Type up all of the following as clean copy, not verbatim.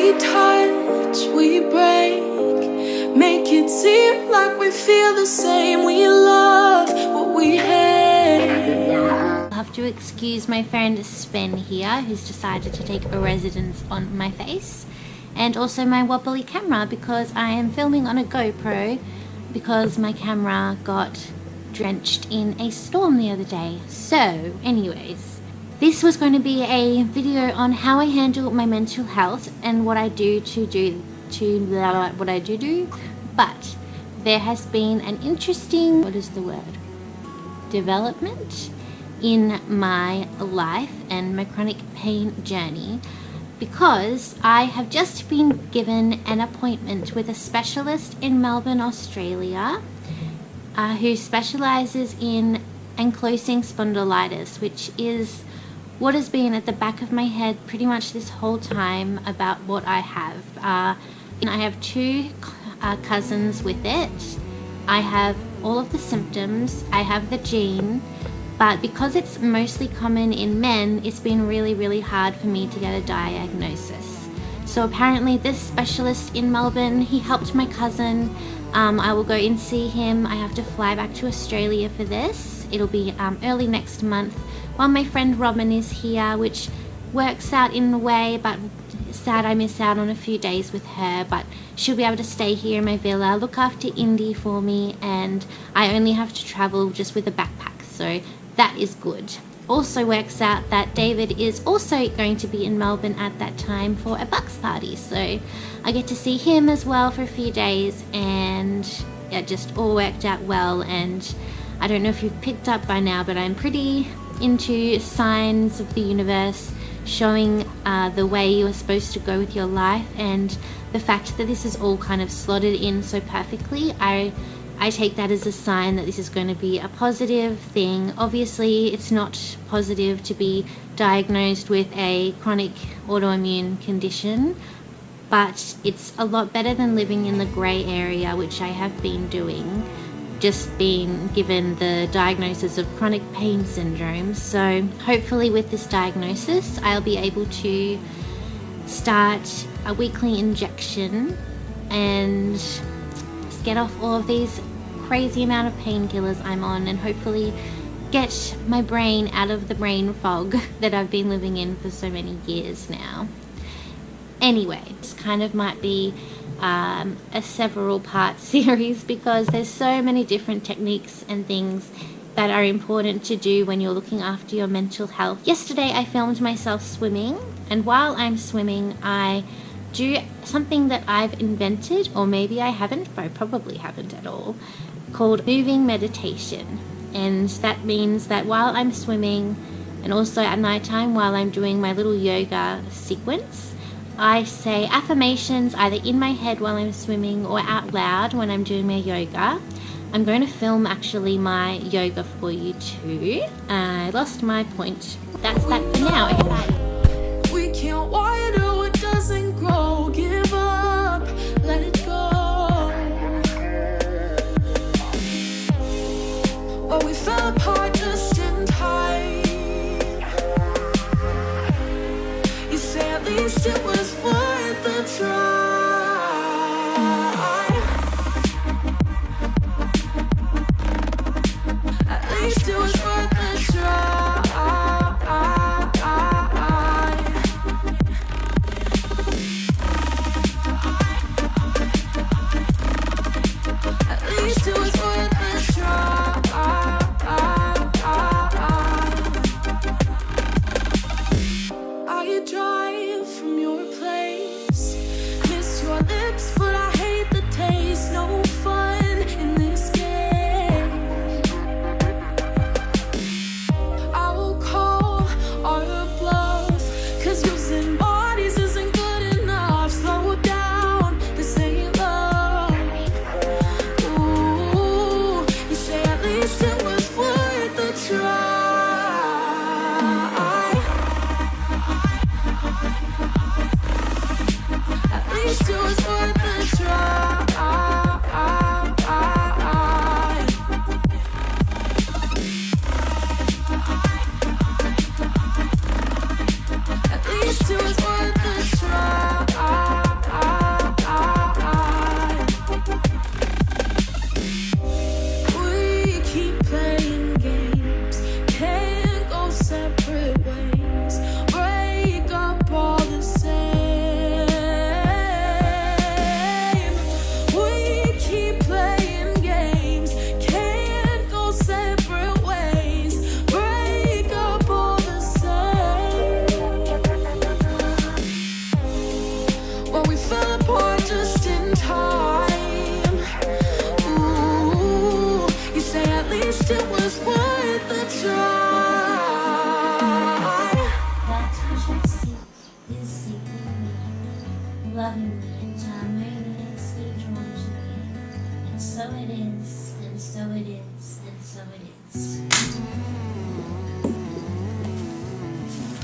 We touch, we break, make it seem like we feel the same. We love what we hate. I'll have to excuse my friend Sven here, who's decided to take a residence on my face, and also my wobbly camera because I am filming on a GoPro because my camera got drenched in a storm the other day. So anyways, this was going to be a video on how I handle my mental health and what I do but there has been an interesting, development in my life and my chronic pain journey, because I have just been given an appointment with a specialist in Melbourne, Australia, who specializes in ankylosing spondylitis, which is what has been at the back of my head pretty much this whole time about what I have. I have two cousins with it. I have all of the symptoms. I have the gene, but because it's mostly common in men, it's been really hard for me to get a diagnosis. So apparently this specialist in Melbourne, he helped my cousin. I will go and see him. I have to fly back to Australia for this. It'll be early next month while my friend Robin is here, which works out in a way, but sad I miss out on a few days with her, but she'll be able to stay here in my villa, look after Indy for me, and I only have to travel just with a backpack, so that is good. Also works out that David is also going to be in Melbourne at that time for a Bucks party, so I get to see him as well for a few days, and it just all worked out well. And I don't know if you've picked up by now, but I'm pretty into signs of the universe showing the way you're supposed to go with your life, and the fact that this is all kind of slotted in so perfectly, I take that as a sign that this is going to be a positive thing. Obviously it's not positive to be diagnosed with a chronic autoimmune condition, but it's a lot better than living in the grey area, which I have been doing, just being given the diagnosis of chronic pain syndrome. So hopefully with this diagnosis I'll be able to start a weekly injection and get off all of these crazy amount of painkillers I'm on, and hopefully get my brain out of the brain fog that I've been living in for so many years now. Anyway, this kind of might be a several part series because there's so many different techniques and things that are important to do when you're looking after your mental health. Yesterday I filmed myself swimming, and while I'm swimming I do something that I've invented, or maybe I haven't, but I probably haven't at all, called moving meditation. And that means that while I'm swimming, and also at nighttime while I'm doing my little yoga sequence, I say affirmations either in my head while I'm swimming or out loud when I'm doing my yoga. I'm going to film actually my yoga for you too. I lost my point. That's that for now. We can't water what doesn't grow. Give up, let it go. Well, we fell apart just in time. You say at least it was worth the try. At least it was worth the try. Are you drive from your place?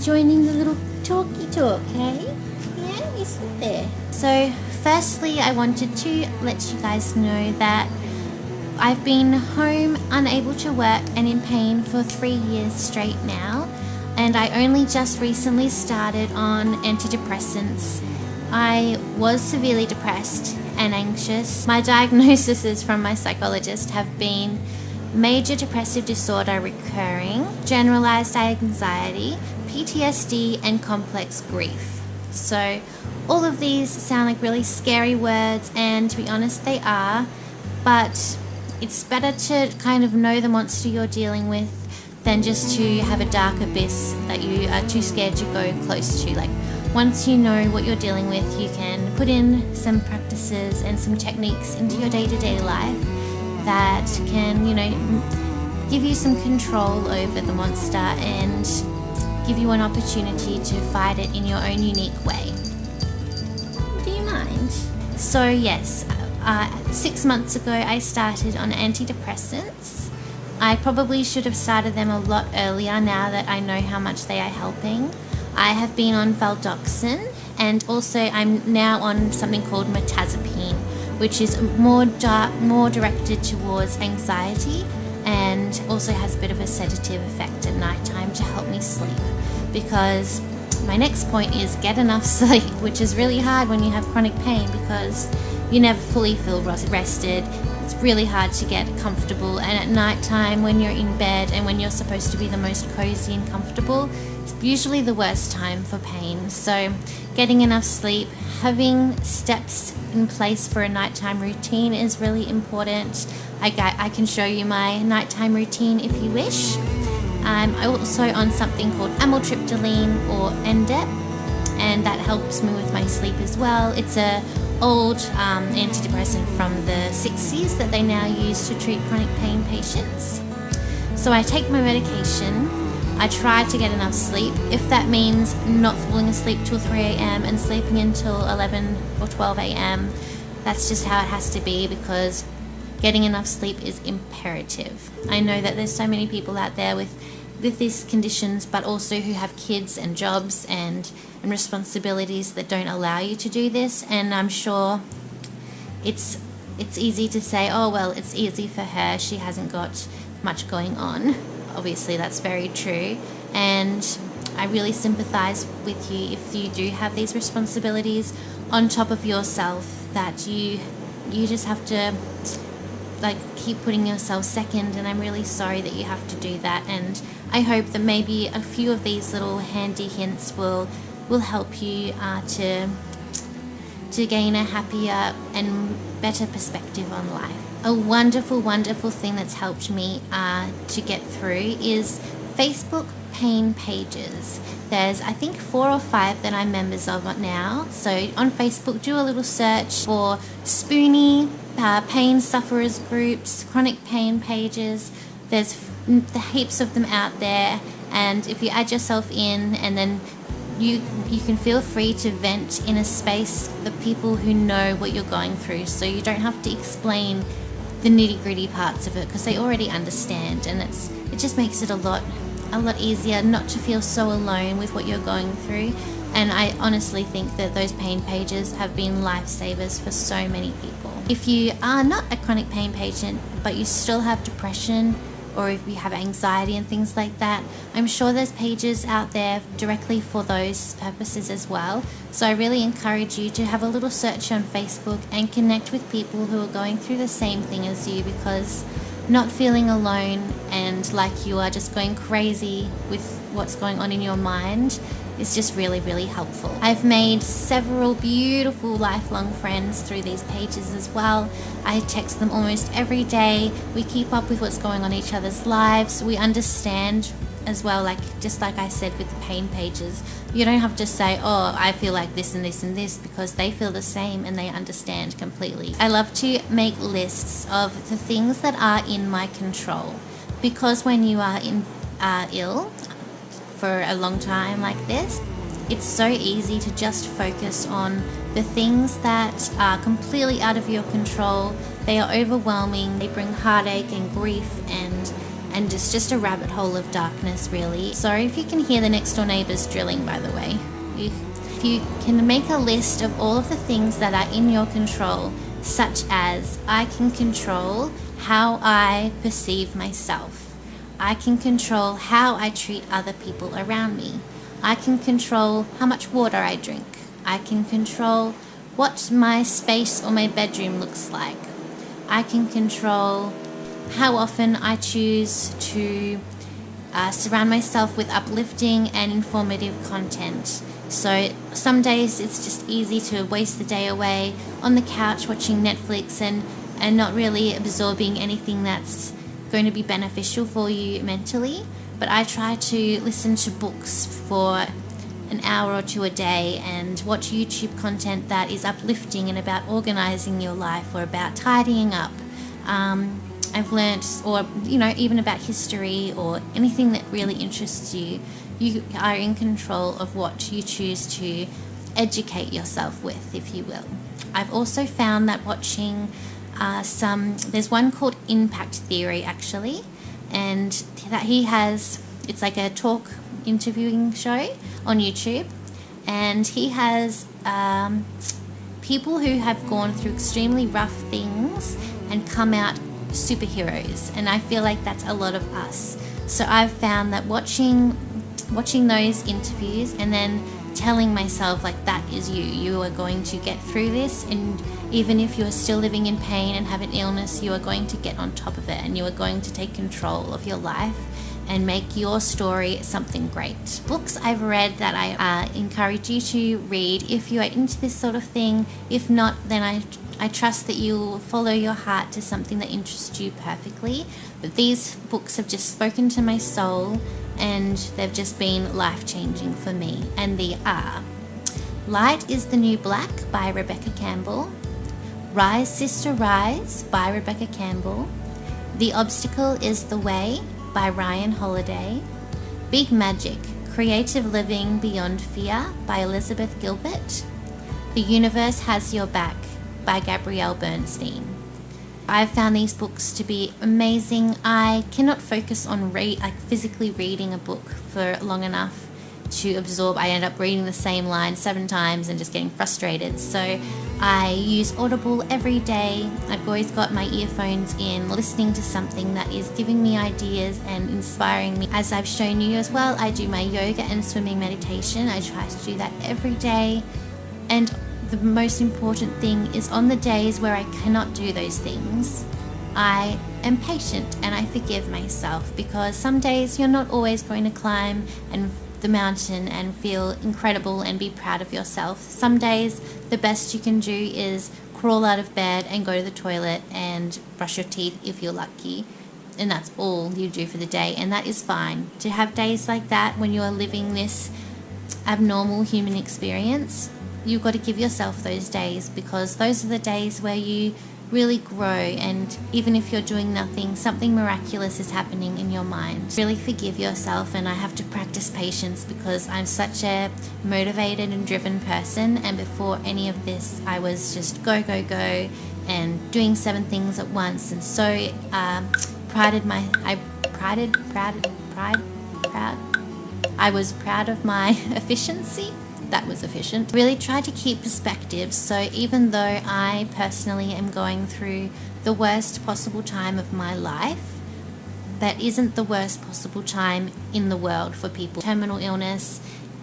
joining the little talky talk, hey? Yeah, you sit there. So firstly, I wanted to let you guys know that I've been home, unable to work and in pain for 3 years straight now, and I only just recently started on antidepressants. I was severely depressed and anxious. My diagnoses from my psychologist have been major depressive disorder recurring, generalized anxiety, PTSD, and complex grief. So all of these sound like really scary words, and to be honest, they are, but it's better to kind of know the monster you're dealing with than just to have a dark abyss that you are too scared to go close to. Like, once you know what you're dealing with, you can put in some practices and some techniques into your day-to-day life that can, give you some control over the monster and give you an opportunity to fight it in your own unique way. Do you mind? So yes, 6 months ago I started on antidepressants. I probably should have started them a lot earlier now that I know how much they are helping. I have been on valdoxin, and also I'm now on something called mirtazapine, which is more directed towards anxiety and also has a bit of a sedative effect at night time to help me sleep. Because my next point is get enough sleep, which is really hard when you have chronic pain because you never fully feel rested. It's really hard to get comfortable, and at night time when you're in bed and when you're supposed to be the most cozy and comfortable, it's usually the worst time for pain. So getting enough sleep, having steps in place for a nighttime routine is really important. I can show you my nighttime routine if you wish. I'm also on something called amitriptyline or NDEP, and that helps me with my sleep as well. It's a old antidepressant from the 60s that they now use to treat chronic pain patients. So I take my medication. I try to get enough sleep. If that means not falling asleep till 3 a.m. and sleeping until 11 or 12 a.m., that's just how it has to be, because getting enough sleep is imperative. I know that there's so many people out there with these conditions, but also who have kids and jobs and responsibilities that don't allow you to do this. And I'm sure it's easy to say, oh well, it's easy for her, she hasn't got much going on. Obviously that's very true, and I really sympathize with you if you do have these responsibilities on top of yourself, that you just have to keep putting yourself second, and I'm really sorry that you have to do that. And I hope that maybe a few of these little handy hints will help you to gain a happier and better perspective on life. A wonderful, wonderful thing that's helped me to get through is Facebook pain pages. There's, I think, 4 or 5 that I'm members of now. So on Facebook, do a little search for Spoonie, pain sufferers groups, chronic pain pages. There's heaps of them out there, and if you add yourself in, and then you can feel free to vent in a space of people who know what you're going through, so you don't have to explain the nitty-gritty parts of it because they already understand, and it just makes it a lot easier not to feel so alone with what you're going through. And I honestly think that those pain pages have been lifesavers for so many people. If you are not a chronic pain patient but you still have depression, or if you have anxiety and things like that, I'm sure there's pages out there directly for those purposes as well. So I really encourage you to have a little search on Facebook and connect with people who are going through the same thing as you, because not feeling alone and like you are just going crazy with what's going on in your mind is just really, really helpful. I've made several beautiful lifelong friends through these pages as well. I text them almost every day. We keep up with what's going on in each other's lives. We understand as well, just like I said with the pain pages, you don't have to say, oh, I feel like this and this and this, because they feel the same and they understand completely. I love to make lists of the things that are in my control, because when you are ill for a long time like this, it's so easy to just focus on the things that are completely out of your control. They are overwhelming, they bring heartache and grief and and it's just a rabbit hole of darkness, really. Sorry if you can hear the next door neighbors drilling, by the way. If you can make a list of all of the things that are in your control, such as I can control how I perceive myself. I can control how I treat other people around me. I can control how much water I drink. I can control what my space or my bedroom looks like. I can control how often I choose to surround myself with uplifting and informative content. So some days it's just easy to waste the day away on the couch watching Netflix and not really absorbing anything that's going to be beneficial for you mentally. But I try to listen to books for an hour or two a day and watch YouTube content that is uplifting and about organizing your life or about tidying up. I've learnt, or even about history or anything that really interests you. You are in control of what you choose to educate yourself with, if you will. I've also found that watching there's one called Impact Theory, actually, and that it's like a talk interviewing show on YouTube, and he has people who have gone through extremely rough things and come out superheroes, and I feel like that's a lot of us. So I've found that watching those interviews and then telling myself, like, that is you are going to get through this, and even if you're still living in pain and have an illness, you are going to get on top of it and you are going to take control of your life and make your story something great. Books I've read that I encourage you to read if you are into this sort of thing. If not, then I trust that you'll follow your heart to something that interests you perfectly. But these books have just spoken to my soul, and they've just been life-changing for me. And they are Light is the New Black by Rebecca Campbell, Rise Sister Rise by Rebecca Campbell, The Obstacle is the Way by Ryan Holiday, Big Magic, Creative Living Beyond Fear by Elizabeth Gilbert, The Universe Has Your Back by Gabrielle Bernstein. I've found these books to be amazing. I cannot focus on physically reading a book for long enough to absorb. I end up reading the same line 7 times and just getting frustrated. So I use Audible every day. I've always got my earphones in, listening to something that is giving me ideas and inspiring me. As I've shown you as well, I do my yoga and swimming meditation. I try to do that every day. And the most important thing is, on the days where I cannot do those things, I am patient and I forgive myself, because some days you're not always going to climb the mountain and feel incredible and be proud of yourself. Some days the best you can do is crawl out of bed and go to the toilet and brush your teeth if you're lucky, and that's all you do for the day, and that is fine. To have days like that when you are living this abnormal human experience, you've got to give yourself those days, because those are the days where you really grow, and even if you're doing nothing, something miraculous is happening in your mind. Really forgive yourself, and I have to practice patience because I'm such a motivated and driven person, and before any of this I was just go and doing 7 things at once, and so I was proud of my efficiency. That was efficient. Really tried to keep perspective. So even though I personally am going through the worst possible time of my life, that isn't the worst possible time in the world for people. Terminal illness,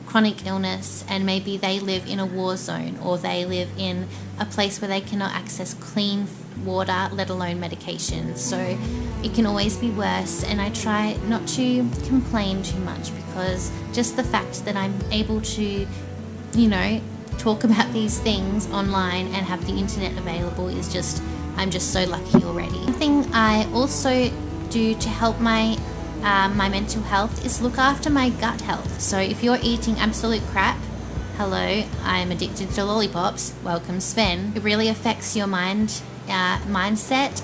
chronic illness, and maybe they live in a war zone, or they live in a place where they cannot access clean water, let alone medication. So it can always be worse, and I try not to complain too much, because just the fact that I'm able to talk about these things online and have the internet available is I'm just so lucky already. One thing I also do to help my mental health is look after my gut health. So if you're eating absolute crap, hello, I'm addicted to lollipops, welcome Sven. It really affects your mindset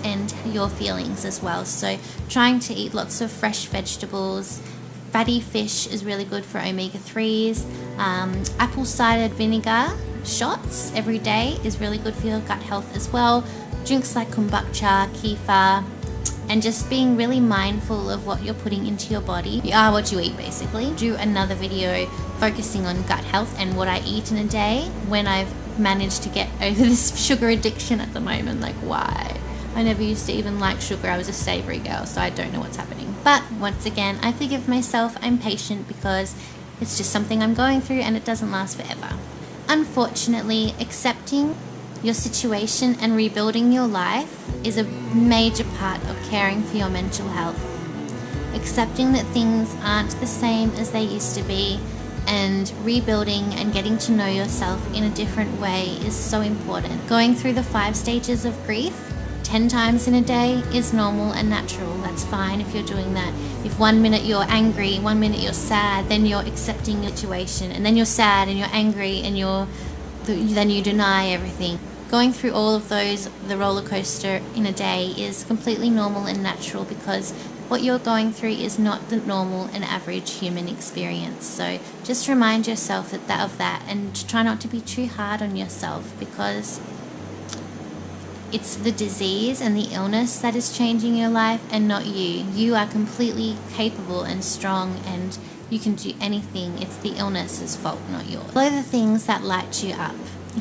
and your feelings as well. So trying to eat lots of fresh vegetables. Fatty fish is really good for omega-3s. Apple cider vinegar shots every day is really good for your gut health as well. Drinks like kombucha, kefir, and just being really mindful of what you're putting into your body. You are what you eat, basically. Do another video focusing on gut health and what I eat in a day when I've managed to get over this sugar addiction at the moment. Like, why? I never used to even like sugar. I was a savory girl, so I don't know what's happening. But once again, I forgive myself. I'm patient because it's just something I'm going through and it doesn't last forever. Unfortunately, accepting your situation and rebuilding your life is a major part of caring for your mental health. Accepting that things aren't the same as they used to be and rebuilding and getting to know yourself in a different way is so important. Going through the 5 stages of grief 10 times in a day is normal and natural. That's fine if you're doing that. If 1 minute you're angry, 1 minute you're sad, then you're accepting the situation, and then you're sad and you're angry and then you deny everything. Going through all of those, the roller coaster in a day, is completely normal and natural because what you're going through is not the normal and average human experience. So just remind yourself of that and try not to be too hard on yourself, because it's the disease and the illness that is changing your life and not you. You are completely capable and strong and you can do anything. It's the illness's fault, not yours. Follow the things that light you up.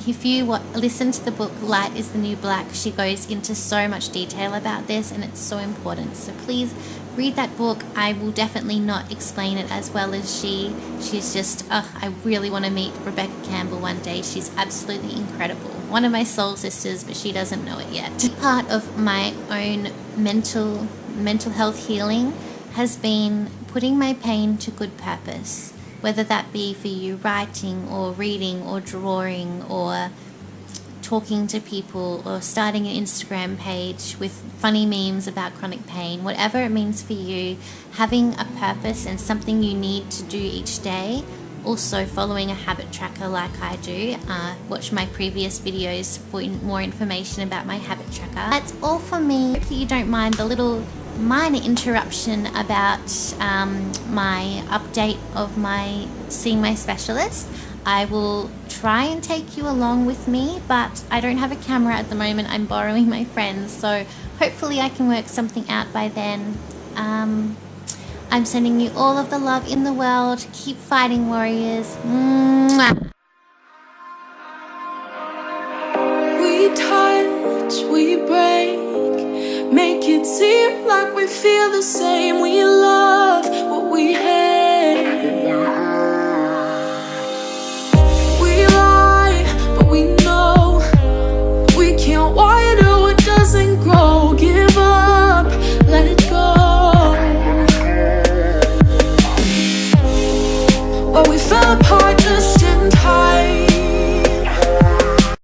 If you listen to the book Light is the New Black, she goes into so much detail about this and it's so important. So please read that book. I will definitely not explain it as well as she. She's just, I really want to meet Rebecca Campbell one day. She's absolutely incredible. One of my soul sisters, but she doesn't know it yet. Part of my own mental health healing has been putting my pain to good purpose. Whether that be for you writing or reading or drawing or talking to people or starting an Instagram page with funny memes about chronic pain, whatever it means for you, having a purpose and something you need to do each day. Also following a habit tracker like I do. Watch my previous videos for more information about my habit tracker. That's all for me. Hopefully you don't mind the little minor interruption about my update of my seeing my specialist. I will try and take you along with me, but I don't have a camera at the moment. I'm borrowing my friend's, so hopefully I can work something out by then. I'm sending you all of the love in the world. Keep fighting, warriors. Mwah. We touch, we break, make it seem like we feel the same. We love what we hate.